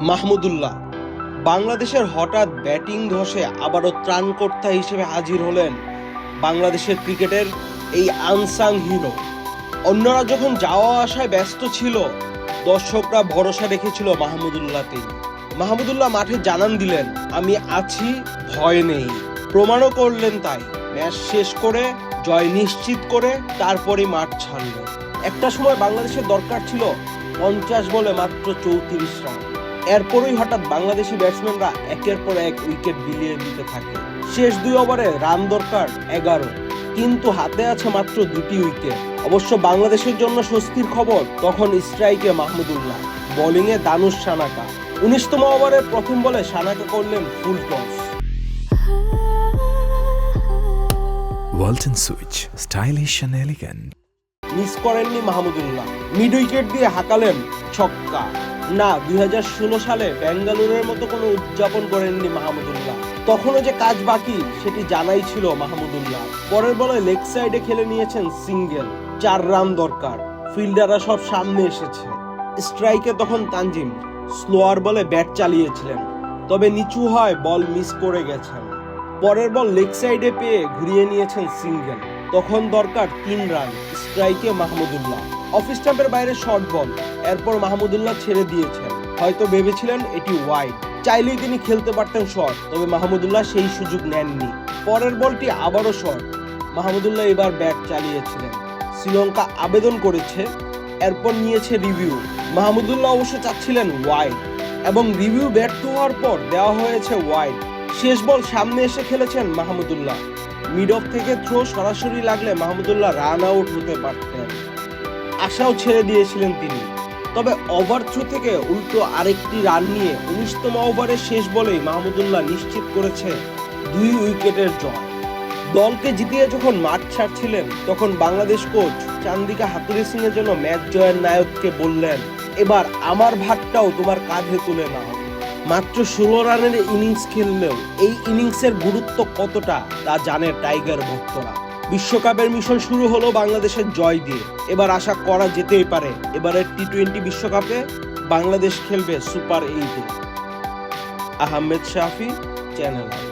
মাহমুদুল্লাহ বাংলাদেশের হঠাৎ ব্যাটিং ধসে আবারও ত্রাণকর্তা হিসেবে হাজির হলেন বাংলাদেশের ক্রিকেটের এই আনসাং হিরো। অন্যরা যখন যাওয়া আসায় ব্যস্ত ছিল, দর্শকরা ভরসা রেখেছিল মাহমুদুল্লাহতেই। মাহমুদুল্লাহ মাঠে জানান দিলেন, আমি আছি, ভয় নেই। প্রমাণও করলেন তাই। ম্যাচ শেষ করে জয় নিশ্চিত করে তারপরে মাঠ ছাড়লেন। একটা সময় বাংলাদেশের দরকার ছিল 50 বলে মাত্র 34 রান। এরপরই হঠাৎ বাংলাদেশি ব্যাটসম্যানরা একের পর এক উইকেট বিলিয়ে দিতে থাকে। শেষ 2 ওভারে রান দরকার 11, কিন্তু হাতে আছে মাত্র 2টি উইকেট। অবশ্য বাংলাদেশের জন্য স্বস্তির খবর, তখন স্ট্রাইকে মাহমুদুল্লাহ, বোলিংয়ে দানুশ সানাকা। 19তম ওভারের প্রথম বলে সানাকা করলেন full toss. Walton switch, stylish and elegant. Miss করেননি মাহমুদুল্লাহ, মিড উইকেট দিয়ে হাঁকালেন ছক্কা। না, 2016 সালে বেঙ্গালুরুর মতো কোনো উদযাপন করেননি মাহমুদুল্লাহ। তখনও যে কাজ বাকি সেটি জানাই ছিল মাহমুদুল্লাহ। পরের বলে লেগ সাইডে খেলে নিয়েছেন সিঙ্গেল। 4 রান দরকার, ফিল্ডাররা সব সামনে এসেছে। স্ট্রাইকে তখন তানজিম স্লোয়ার বলে ব্যাট চালিয়েছিলেন, তবে নিচু হয় বল মিস করে গেছেন। পরের বল লেগ সাইডে পেয়ে ঘুরিয়ে নিয়েছেন সিঙ্গেল। তখন দরকার 3 রান, স্ট্রাইকে মাহমুদুল্লাহ। অফ স্টাম্পের বাইরে শর্ট বল, এরপর মাহমুদুল্লাহ ছেড়ে দিয়েছেন। হয়তো ভেবেছিলেন এটি ওয়াইড, চাইলেই তিনি খেলতে পারতেন শর্ট, তবে মাহমুদুল্লাহ সেই সুযোগ নেননি। পরের বলটি আবারও শর্ট, মাহমুদুল্লাহ এবার ব্যাট চালিয়েছিলেন। শ্রীলঙ্কা আবেদন করেছে, এরপর নিয়েছে রিভিউ। মাহমুদুল্লাহ অবশ্য চাচ্ছিলেন ওয়াইড, এবং রিভিউ ব্যর্থ হওয়ার পর দেওয়া হয়েছে ওয়াইড। শেষ বল সামনে এসে খেলেছেন মাহমুদুল্লাহ। মিড অফ থেকে থ্রো সরাসরি লাগলে মাহমুদুল্লাহ রান আউট হতে পারতেন। আশাও ছেড়ে দিয়েছিলেন তিনি, তবে ওভার থ্রো থেকে উল্টো আরেকটি রান নিয়ে 19তম ওভারের শেষ বলেই মাহমুদুল্লাহ নিশ্চিত করেছে 2 উইকেটের জয়। দলকে জিতিয়ে যখন মাঠ ছাড়ছিলেন, তখন বাংলাদেশ কোচ চান্দিকা হাতুড়ি সিং এর জন্য ম্যাচ জয়ের নায়ককে বললেন, এবার আমার ভাতটাও তোমার কাঁধে তুলে নাও। মাত্র 16 রানের ইনিংস খেললেও এই ইনিংসের গুরুত্ব কতটা তা জানে টাইগার ভক্তরা। বিশ্বকাপের মিশন শুরু হলো বাংলাদেশের জয় দিয়ে। এবার আশা করা যেতেই পারে এবারের টি-20 বিশ্বকাপে বাংলাদেশ খেলবে সুপার 8-এ। Ahmed Shafi, channel I.